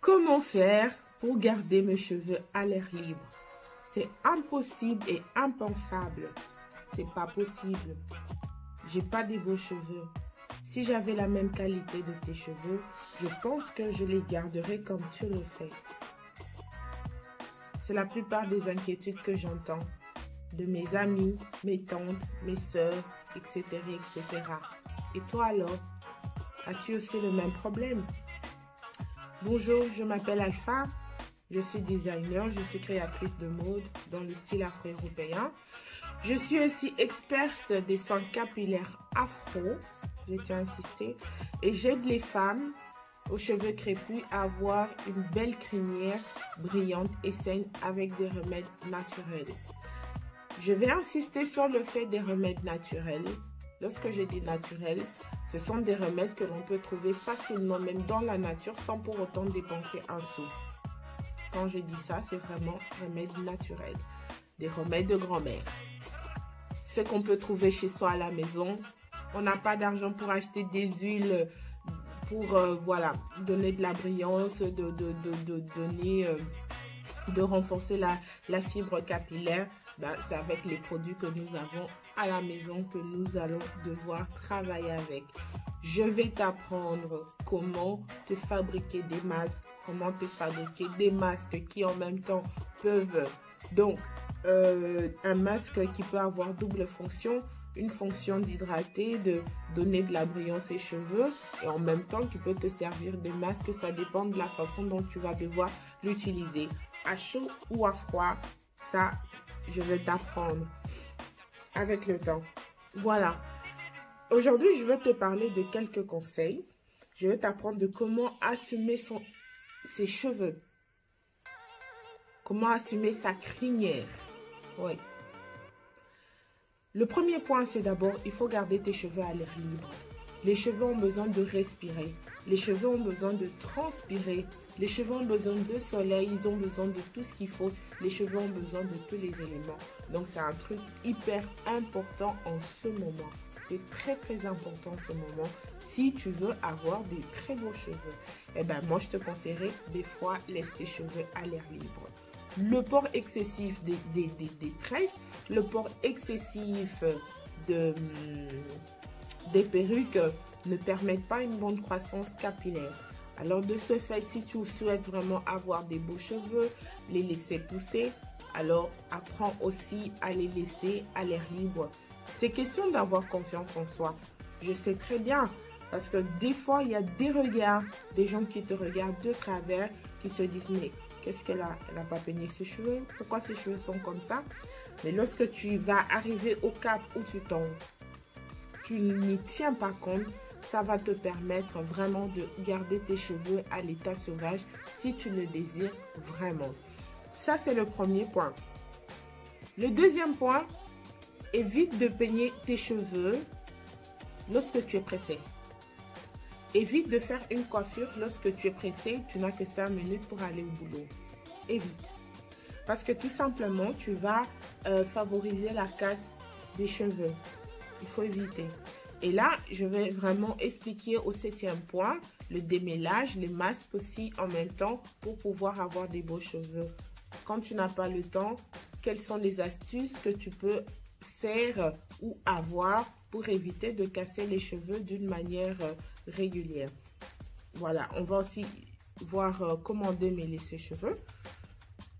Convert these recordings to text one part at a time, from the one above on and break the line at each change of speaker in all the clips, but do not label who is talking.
Comment faire pour garder mes cheveux à l'air libre? C'est impossible et impensable. C'est pas possible. J'ai pas des beaux cheveux. Si j'avais la même qualité de tes cheveux, je pense que je les garderais comme tu le fais. C'est la plupart des inquiétudes que j'entends de mes amis, mes tantes, mes soeurs, etc., etc. Et toi alors, as-tu aussi le même problème? Bonjour, je m'appelle Alpha, je suis designer, je suis créatrice de mode dans le style afro-européen. Je suis aussi experte des soins capillaires afro, je tiens à insister, et j'aide les femmes aux cheveux crépus à avoir une belle crinière brillante et saine avec des remèdes naturels. Je vais insister sur le fait des remèdes naturels. Lorsque je dis naturels, ce sont des remèdes que l'on peut trouver facilement, même dans la nature, sans pour autant dépenser un sou. Quand je dis ça, c'est vraiment remèdes naturels, des remèdes de grand-mère. Ce qu'on peut trouver chez soi à la maison. On n'a pas d'argent pour acheter des huiles pour voilà, donner de la brillance, de renforcer la fibre capillaire. Ben, c'est avec les produits que nous avons à la maison que nous allons devoir travailler avec. Je vais t'apprendre comment te fabriquer des masques, comment te fabriquer des masques qui en même temps peuvent, donc un masque qui peut avoir double fonction, une fonction d'hydrater, de donner de la brillance aux cheveux et en même temps qui peut te servir de masque. Ça dépend de la façon dont tu vas devoir l'utiliser, à chaud ou à froid. Ça, je vais t'apprendre avec le temps. Voilà. Aujourd'hui, je vais te parler de quelques conseils. Je vais t'apprendre de comment assumer ses cheveux. Comment assumer sa crinière. Oui. Le premier point, c'est d'abord, il faut garder tes cheveux à l'air libre. Les cheveux ont besoin de respirer. Les cheveux ont besoin de transpirer. Les cheveux ont besoin de soleil. Ils ont besoin de tout ce qu'il faut. Les cheveux ont besoin de tous les éléments. Donc, c'est un truc hyper important en ce moment. C'est très, très important en ce moment. Si tu veux avoir des très beaux cheveux, eh ben, moi, je te conseillerais des fois, laisse tes cheveux à l'air libre. Le port excessif des tresses, le port excessif des perruques ne permettent pas une bonne croissance capillaire. Alors de ce fait, si tu souhaites vraiment avoir des beaux cheveux, les laisser pousser, alors apprends aussi à les laisser à l'air libre. C'est question d'avoir confiance en soi. Je sais très bien, parce que des fois, il y a des regards, des gens qui te regardent de travers, qui se disent, mais qu'est-ce qu'elle a? Elle n'a pas peigné ses cheveux? Pourquoi ses cheveux sont comme ça? Mais lorsque tu vas arriver au cap où tu n'y tiens pas compte, ça va te permettre vraiment de garder tes cheveux à l'état sauvage si tu le désires vraiment. Ça, c'est le premier point. Le deuxième point, évite de peigner tes cheveux lorsque tu es pressé. Évite de faire une coiffure lorsque tu es pressé, tu n'as que 5 minutes pour aller au boulot. Évite. Parce que tout simplement, tu vas favoriser la casse des cheveux. Il faut éviter. Et là, je vais vraiment expliquer au 7e point, le démêlage, les masques aussi en même temps pour pouvoir avoir des beaux cheveux. Quand tu n'as pas le temps, quelles sont les astuces que tu peux faire ou avoir pour éviter de casser les cheveux d'une manière régulière. Voilà, on va aussi voir comment démêler ses cheveux.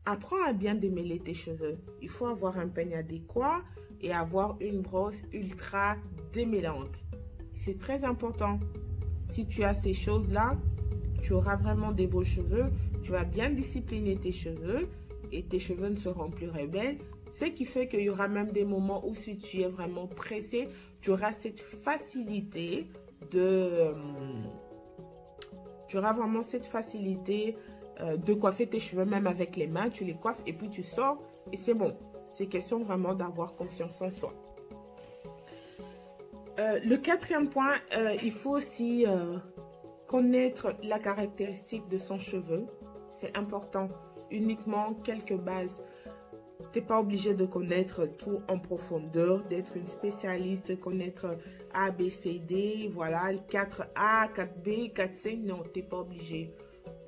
Apprends à bien démêler tes cheveux. Il faut avoir un peigne adéquat et avoir une brosse ultra démêlante. C'est très important. Si tu as ces choses-là, tu auras vraiment des beaux cheveux. Tu vas bien discipliner tes cheveux et tes cheveux ne seront plus rebelles. Ce qui fait qu'il y aura même des moments où si tu es vraiment pressé, tu auras cette facilité de coiffer tes cheveux même avec les mains. Tu les coiffes et puis tu sors et c'est bon. C'est question vraiment d'avoir confiance en soi. Le 4e point, il faut aussi connaître la caractéristique de son cheveu. C'est important. Uniquement quelques bases. Tu n'es pas obligé de connaître tout en profondeur, d'être une spécialiste, connaître A, B, C, D, voilà, 4A, 4B, 4C. Non, tu n'es pas obligé.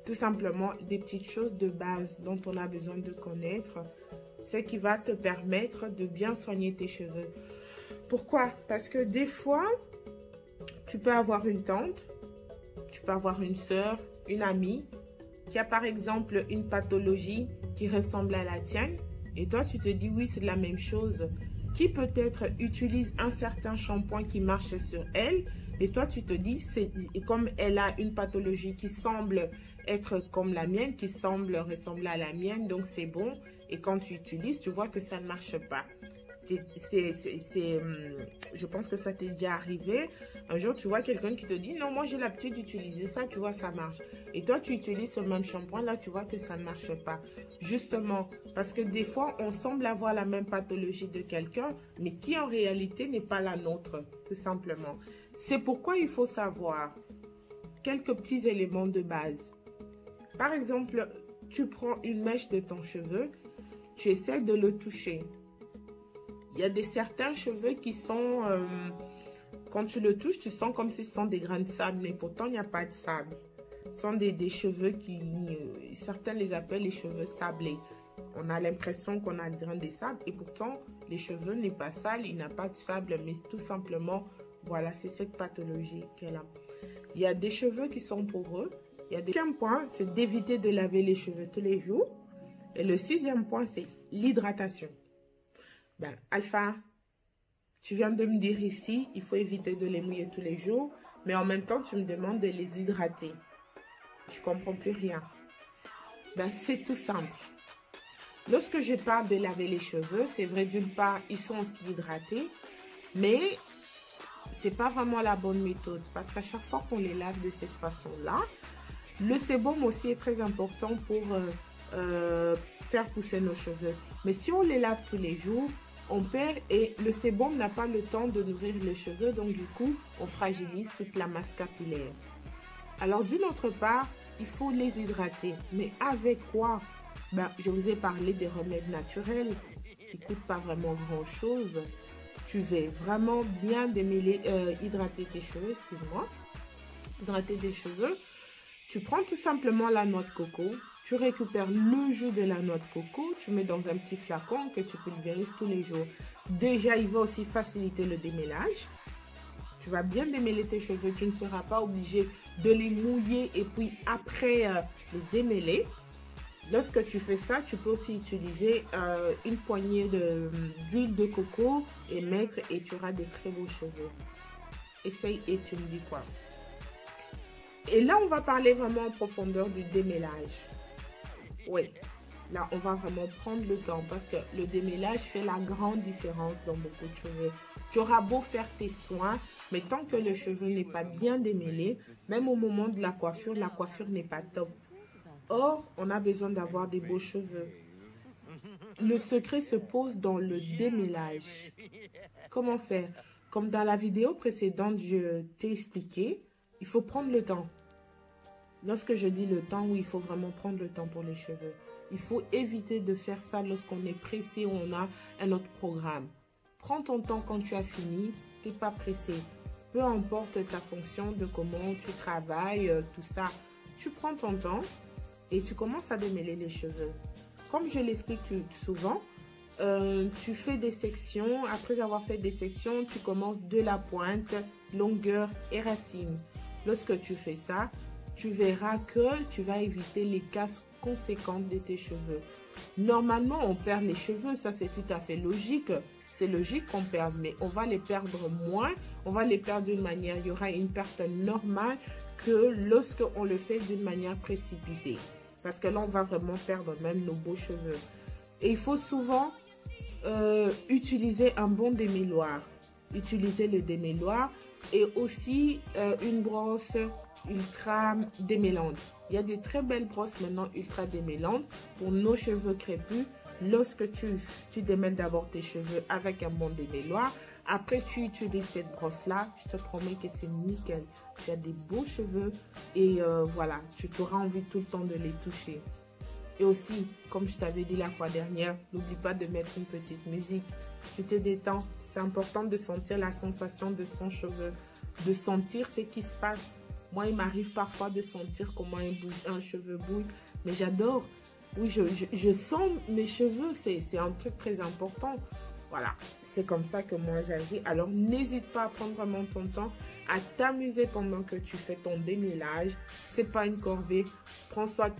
tout simplement des petites choses de base dont on a besoin de connaître. C'est qui va te permettre de bien soigner tes cheveux. Pourquoi? Parce que des fois, tu peux avoir une tante, tu peux avoir une soeur, une amie qui a par exemple une pathologie qui ressemble à la tienne et toi tu te dis oui c'est la même chose, qui peut-être utilise un certain shampoing qui marche sur elle et toi tu te dis c'est comme elle a une pathologie qui semble être comme la mienne, qui semble ressembler à la mienne, donc c'est bon, et quand tu utilises tu vois que ça ne marche pas. Je pense que ça t'est déjà arrivé. Un jour, tu vois quelqu'un qui te dit non, moi j'ai l'habitude d'utiliser ça, tu vois, ça marche. Et toi, tu utilises ce même shampoing, là, tu vois que ça ne marche pas. Justement, parce que des fois, on semble avoir la même pathologie de quelqu'un, mais qui en réalité n'est pas la nôtre, tout simplement. C'est pourquoi il faut savoir quelques petits éléments de base. Par exemple, tu prends une mèche de ton cheveu, tu essaies de le toucher. Il y a certains cheveux qui sont, quand tu le touches, tu sens comme si ce sont des grains de sable, mais pourtant il n'y a pas de sable. Ce sont des cheveux qui, certains les appellent les cheveux sablés. On a l'impression qu'on a des grains de sable et pourtant les cheveux n'est pas sale, il n'a pas de sable, mais tout simplement, voilà, c'est cette pathologie qu'elle a. Il y a des cheveux qui sont poreux. Il y a des... Le 5e point, c'est d'éviter de laver les cheveux tous les jours. Et le 6e point, c'est l'hydratation. Ben, Alpha, tu viens de me dire ici, il faut éviter de les mouiller tous les jours, mais en même temps, tu me demandes de les hydrater. Je ne comprends plus rien. Ben, c'est tout simple. Lorsque je parle de laver les cheveux, c'est vrai, d'une part, ils sont aussi hydratés, mais ce n'est pas vraiment la bonne méthode, parce qu'à chaque fois qu'on les lave de cette façon-là, le sébum aussi est très important pour faire pousser nos cheveux. Mais si on les lave tous les jours, on perd et le sébum n'a pas le temps de nourrir les cheveux, donc du coup, on fragilise toute la masse capillaire. Alors d'une autre part, il faut les hydrater. Mais avec quoi? Ben, je vous ai parlé des remèdes naturels qui ne coûtent pas vraiment grand-chose. Tu vas vraiment bien démêler, hydrater tes cheveux, excuse-moi. Hydrater tes cheveux. Tu prends tout simplement la noix de coco. Tu récupères le jus de la noix de coco, tu mets dans un petit flacon que tu pulvérises tous les jours. Déjà, il va aussi faciliter le démêlage. Tu vas bien démêler tes cheveux, tu ne seras pas obligé de les mouiller et puis après les démêler. Lorsque tu fais ça, tu peux aussi utiliser une poignée d'huile de coco et mettre et tu auras de très beaux cheveux. Essaye et tu me dis quoi. Et là, on va parler vraiment en profondeur du démêlage. Oui, là, on va vraiment prendre le temps parce que le démêlage fait la grande différence dans beaucoup de cheveux. Tu auras beau faire tes soins, mais tant que le cheveu n'est pas bien démêlé, même au moment de la coiffure n'est pas top. Or, on a besoin d'avoir des beaux cheveux. Le secret se pose dans le démêlage. Comment faire? Comme dans la vidéo précédente, je t'ai expliqué, il faut prendre le temps. Lorsque je dis le temps, oui, il faut vraiment prendre le temps pour les cheveux. Il faut éviter de faire ça lorsqu'on est pressé ou on a un autre programme. Prends ton temps quand tu as fini, tu n'es pas pressé. Peu importe ta fonction de comment tu travailles, tout ça. Tu prends ton temps et tu commences à démêler les cheveux. Comme je l'explique souvent, tu fais des sections. Après avoir fait des sections, tu commences de la pointe, longueur et racine. Lorsque tu fais ça, tu verras que tu vas éviter les casses conséquentes de tes cheveux. Normalement, on perd les cheveux, ça c'est tout à fait logique. C'est logique qu'on perde, mais on va les perdre moins. On va les perdre d'une manière, il y aura une perte normale que lorsqu'on le fait d'une manière précipitée. Parce que là, on va vraiment perdre même nos beaux cheveux. Et il faut souvent utiliser un bon démêloir. Utiliser le démêloir et aussi une brosse ultra démêlante. Il y a des très belles brosses maintenant ultra démêlantes pour nos cheveux crépus. Lorsque tu démêles d'abord tes cheveux avec un bon démêloir, après tu utilises cette brosse là, je te promets que c'est nickel. Tu as des beaux cheveux et voilà, tu auras envie tout le temps de les toucher. Et aussi, comme je t'avais dit la fois dernière, n'oublie pas de mettre une petite musique. Tu te détends. C'est important de sentir la sensation de son cheveu, de sentir ce qui se passe. Moi, il m'arrive parfois de sentir comment un cheveu bouge. Mais j'adore. Oui, je sens mes cheveux. C'est un truc très important. Voilà. C'est comme ça que moi j'agis. Alors, n'hésite pas à prendre vraiment ton temps, à t'amuser pendant que tu fais ton démêlage. C'est pas une corvée. Prends ça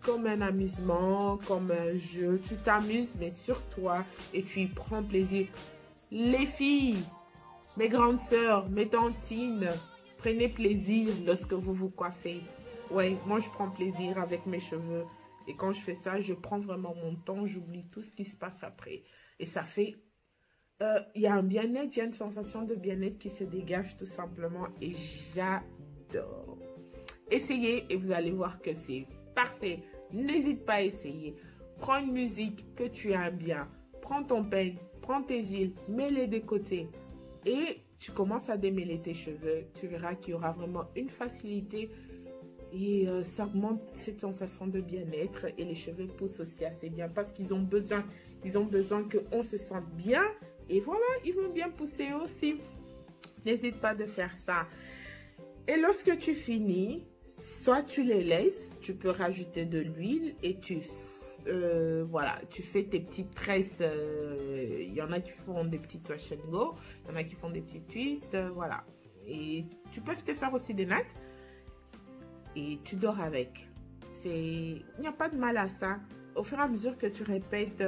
comme un amusement, comme un jeu. Tu t'amuses, mais sur toi, et tu y prends plaisir. Les filles, mes grandes sœurs, mes tantines, prenez plaisir lorsque vous vous coiffez. Ouais, moi je prends plaisir avec mes cheveux. Et quand je fais ça, je prends vraiment mon temps, j'oublie tout ce qui se passe après. Et ça fait... Il y a un bien-être, il y a une sensation de bien-être qui se dégage tout simplement. Et j'adore. Essayez et vous allez voir que c'est parfait. N'hésite pas à essayer. Prends une musique que tu aimes bien. Prends ton peigne, prends tes huiles, mets-les de côté. Et tu commences à démêler tes cheveux. Tu verras qu'il y aura vraiment une facilité. Et ça augmente cette sensation de bien-être. Et les cheveux poussent aussi assez bien parce qu'ils ont besoin. Ils ont besoin qu'on se sente bien. Et voilà, ils vont bien pousser aussi. N'hésite pas de faire ça. Et lorsque tu finis, soit tu les laisses, tu peux rajouter de l'huile et voilà, tu fais tes petites tresses. Il y en a qui font des petits wash and go, il y en a qui font des petits twists, voilà. Et tu peux te faire aussi des nattes et tu dors avec. Il n'y a pas de mal à ça. Au fur et à mesure que tu répètes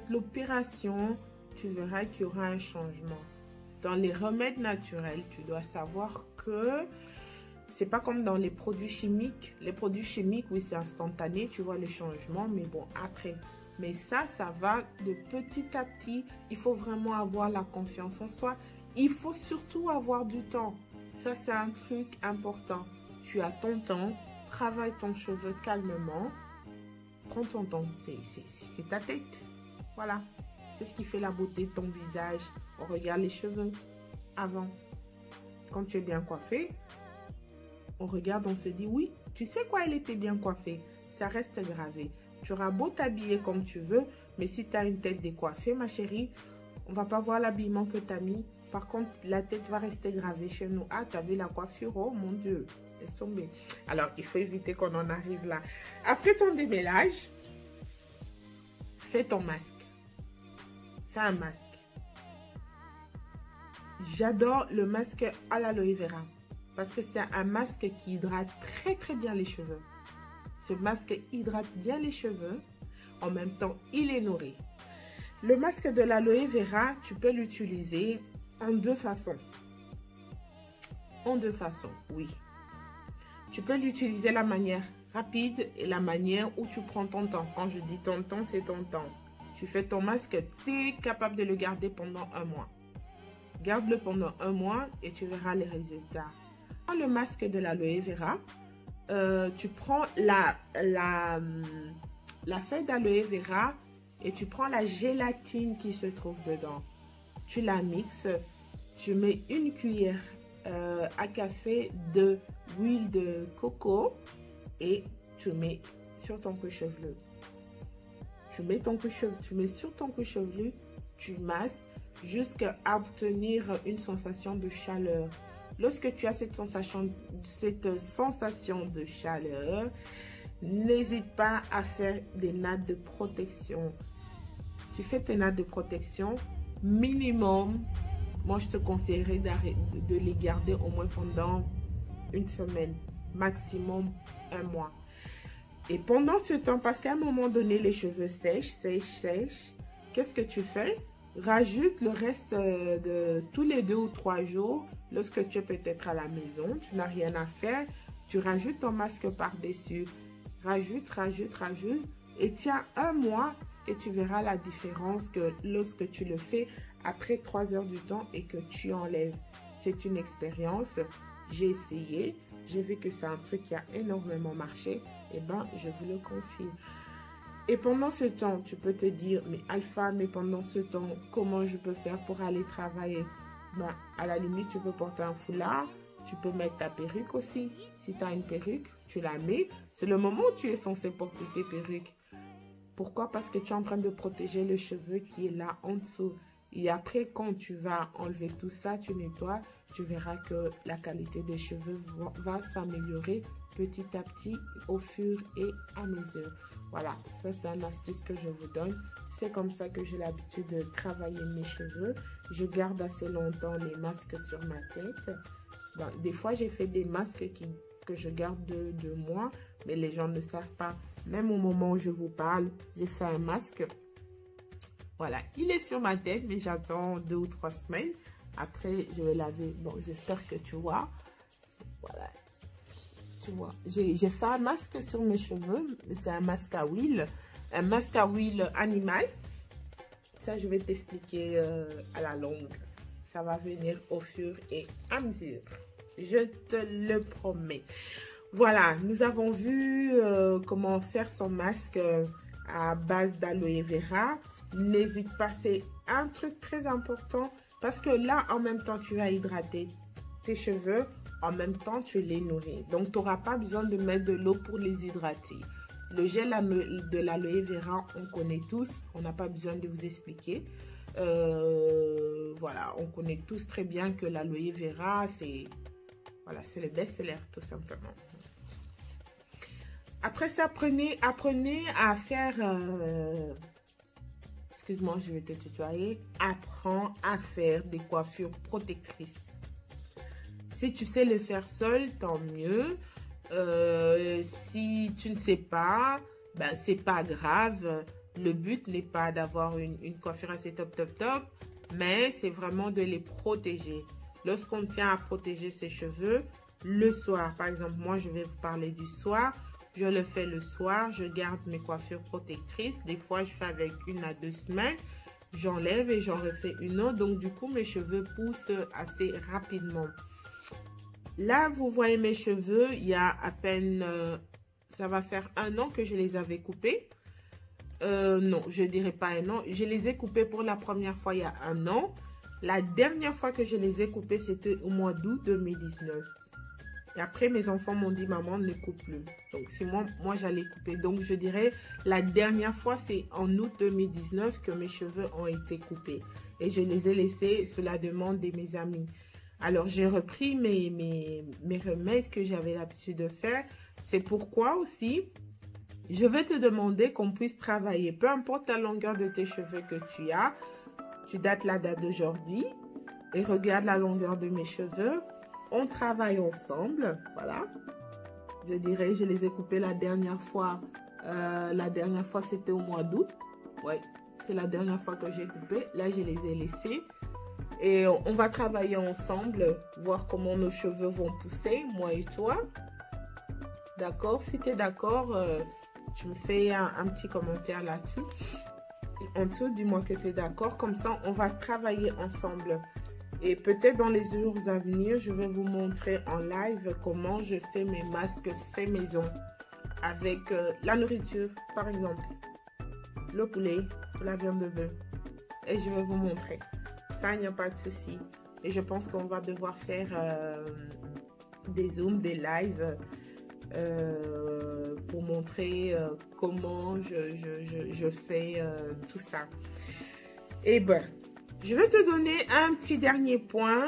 l'opération, tu verras qu'il y aura un changement. Dans les remèdes naturels, tu dois savoir que c'est pas comme dans les produits chimiques. Les produits chimiques, oui, c'est instantané, tu vois le changement, mais bon, après. Mais ça va de petit à petit. Il faut vraiment avoir la confiance en soi. Il faut surtout avoir du temps. Ça, c'est un truc important. Tu as ton temps, travaille ton cheveu calmement. Prends ton temps, c'est ta tête. Voilà, c'est ce qui fait la beauté de ton visage. On regarde les cheveux avant. Quand tu es bien coiffé, on regarde, on se dit oui, tu sais quoi, elle était bien coiffée. Ça reste gravé. Tu auras beau t'habiller comme tu veux, mais si tu as une tête décoiffée, ma chérie, on va pas voir l'habillement que tu as mis. Par contre, la tête va rester gravée chez nous. Ah, tu as vu la coiffure, oh mon Dieu, laisse tomber. Alors, il faut éviter qu'on en arrive là. Après ton démêlage, fais ton masque. Fais un masque. J'adore le masque à l'aloe vera parce que c'est un masque qui hydrate très très bien les cheveux. Ce masque hydrate bien les cheveux. En même temps, il est nourri. Le masque de l'aloe vera, tu peux l'utiliser en deux façons. En deux façons, oui. Tu peux l'utiliser la manière rapide et la manière où tu prends ton temps. Quand je dis ton temps, c'est ton temps. Tu fais ton masque, tu es capable de le garder pendant un mois. Garde-le pendant un mois et tu verras les résultats. Le masque de l'aloe vera, tu prends la feuille d'aloe vera et tu prends la gélatine qui se trouve dedans. Tu la mixes, tu mets une cuillère à café d'huile de coco et tu mets sur ton cuir chevelu. Tu mets sur ton cuir chevelu, tu masses jusqu'à obtenir une sensation de chaleur. Lorsque tu as cette sensation de chaleur, n'hésite pas à faire des nattes de protection. Tu fais tes nattes de protection minimum. Moi, je te conseillerais de les garder au moins pendant une semaine, maximum un mois. Et pendant ce temps, parce qu'à un moment donné, les cheveux sèchent, qu'est-ce que tu fais? Rajoute le reste de tous les 2 ou 3 jours, lorsque tu es peut-être à la maison, tu n'as rien à faire, tu rajoutes ton masque par-dessus. Rajoute, et tiens un mois et tu verras la différence que lorsque tu le fais après 3 heures du temps et que tu enlèves. C'est une expérience, j'ai essayé, j'ai vu que c'est un truc qui a énormément marché, et ben je vous le confie. Et pendant ce temps, tu peux te dire, mais Alpha, mais pendant ce temps, comment je peux faire pour aller travailler? Ben, à la limite, tu peux porter un foulard, tu peux mettre ta perruque aussi. Si tu as une perruque, tu la mets. C'est le moment où tu es censé porter tes perruques. Pourquoi? Parce que tu es en train de protéger le cheveu qui est là en dessous. Et après, quand tu vas enlever tout ça, tu nettoies, tu verras que la qualité des cheveux va s'améliorer petit à petit au fur et à mesure. Voilà, ça c'est une astuce que je vous donne. C'est comme ça que j'ai l'habitude de travailler mes cheveux. Je garde assez longtemps les masques sur ma tête. Bon, des fois, j'ai fait des masques que je garde de mois, mais les gens ne savent pas. Même au moment où je vous parle, j'ai fait un masque. Voilà, il est sur ma tête, mais j'attends 2 ou 3 semaines. Après, je vais laver. Bon, j'espère que tu vois. Voilà. Tu vois, j'ai fait un masque sur mes cheveux. C'est un masque à huile. Un masque à huile animal. Ça, je vais t'expliquer à la longue. Ça va venir au fur et à mesure. Je te le promets. Voilà, nous avons vu comment faire son masque à base d'aloe vera. N'hésite pas, c'est un truc très important parce que là, en même temps, tu vas hydrater tes cheveux, en même temps, tu les nourris. Donc, tu n'auras pas besoin de mettre de l'eau pour les hydrater. Le gel de l'aloe vera, on connaît tous, on n'a pas besoin de vous expliquer. Voilà, on connaît tous très bien que l'aloe vera, c'est voilà, c'est le best-seller tout simplement. Après ça, apprenez à faire... excuse-moi, je vais te tutoyer. Apprends à faire des coiffures protectrices. Si tu sais le faire seul, tant mieux. Si tu ne sais pas, ben, c'est pas grave. Le but n'est pas d'avoir une coiffure assez top, mais c'est vraiment de les protéger. Lorsqu'on tient à protéger ses cheveux, le soir, par exemple, moi, je vais vous parler du soir. Je le fais le soir, je garde mes coiffures protectrices. Des fois, je fais avec 1 à 2 semaines. J'enlève et j'en refais une autre. Donc, du coup, mes cheveux poussent assez rapidement. Là, vous voyez mes cheveux, il y a à peine, ça va faire 1 an que je les avais coupés. Non, je dirais pas 1 an. Je les ai coupés pour la première fois il y a 1 an. La dernière fois que je les ai coupés, c'était au mois d'août 2019. Et après, mes enfants m'ont dit, maman, ne coupe plus. Donc, c'est moi j'allais couper. Donc, je dirais, la dernière fois, c'est en août 2019 que mes cheveux ont été coupés. Et je les ai laissés sous la demande de mes amis. Alors, j'ai repris mes remèdes que j'avais l'habitude de faire. C'est pourquoi aussi, je vais te demander qu'on puisse travailler. Peu importe la longueur de tes cheveux que tu as, tu dates la date d'aujourd'hui et regarde la longueur de mes cheveux. On travaille ensemble, voilà. Je dirais, je les ai coupés la dernière fois. C'était au mois d'août. Ouais, c'est la dernière fois que j'ai coupé. Là, je les ai laissés. Et on va travailler ensemble, voir comment nos cheveux vont pousser, moi et toi. D'accord? Si tu es d'accord, tu me fais un petit commentaire là-dessus. En dessous, dis-moi que tu es d'accord. Comme ça, on va travailler ensemble. Et peut-être dans les jours à venir, je vais vous montrer en live comment je fais mes masques fait maison. Avec la nourriture, par exemple. Le poulet, la viande de bœuf. Et je vais vous montrer. Ça, il n'y a pas de souci. Et je pense qu'on va devoir faire des zooms, des lives pour montrer comment je fais tout ça. Et ben, je vais te donner un petit dernier point.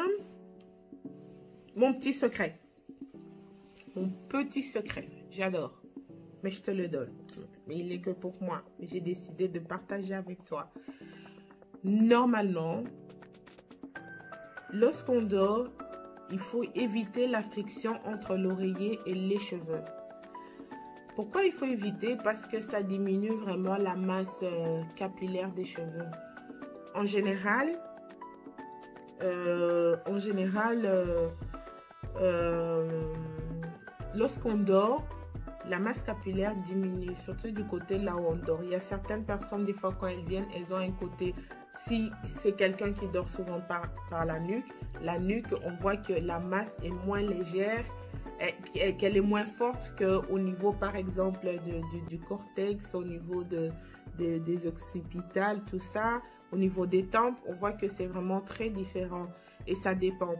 Mon petit secret. Mon petit secret. J'adore. Mais je te le donne. Mais il n'est que pour moi. J'ai décidé de partager avec toi. Normalement, lorsqu'on dort, il faut éviter la friction entre l'oreiller et les cheveux. Pourquoi il faut éviter? Parce que ça diminue vraiment la masse capillaire des cheveux. En général, lorsqu'on dort, la masse capillaire diminue, surtout du côté là où on dort. Il y a certaines personnes, des fois quand elles viennent, elles ont un côté, si c'est quelqu'un qui dort souvent par la nuque, on voit que la masse est moins légère, qu'elle est moins forte qu'au niveau par exemple du cortex, au niveau des occipitales, tout ça. Au niveau des tempes, on voit que c'est vraiment très différent et ça dépend.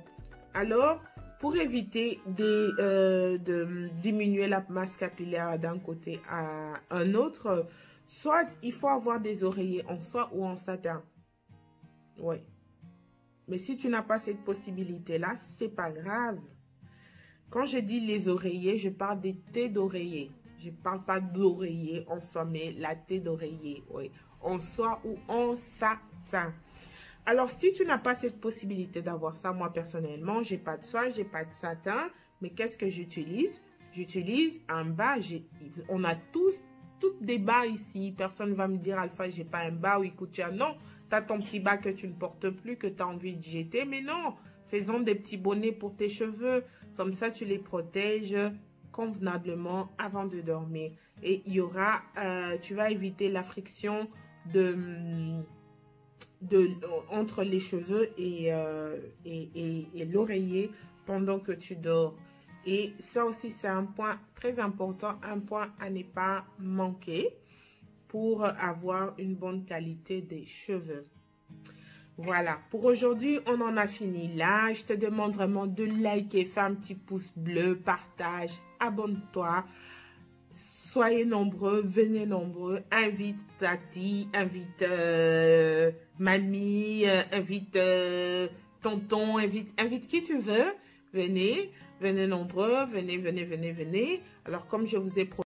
Alors, pour éviter de diminuer la masse capillaire d'un côté à un autre, soit il faut avoir des oreillers en soie ou en satin. Oui. Mais si tu n'as pas cette possibilité-là, c'est pas grave. Quand je dis les oreillers, je parle des thés d'oreiller. Je ne parle pas d'oreiller en soi, mais la thé d'oreiller, oui. En soi ou en satin. Alors, si tu n'as pas cette possibilité d'avoir ça, moi personnellement, j'ai pas de soie, j'ai pas de satin, mais qu'est-ce que j'utilise? J'utilise un bas. On a tous des bas ici. Personne ne va me dire, Alpha, j'ai pas un bas ou écoute, non, tu as ton petit bas que tu ne portes plus, que tu as envie de jeter, mais non, faisons des petits bonnets pour tes cheveux. Comme ça, tu les protèges convenablement avant de dormir. Et il y aura, tu vas éviter la friction entre les cheveux et l'oreiller pendant que tu dors. Et ça aussi, c'est un point très important, un point à ne pas manquer pour avoir une bonne qualité des cheveux. Voilà, pour aujourd'hui, on en a fini là. Je te demande vraiment de liker, faire un petit pouce bleu, partage, abonne-toi. Soyez nombreux, venez nombreux, invite tati, invite mamie, invite tonton, invite qui tu veux. Venez nombreux, venez. Alors comme je vous ai promis,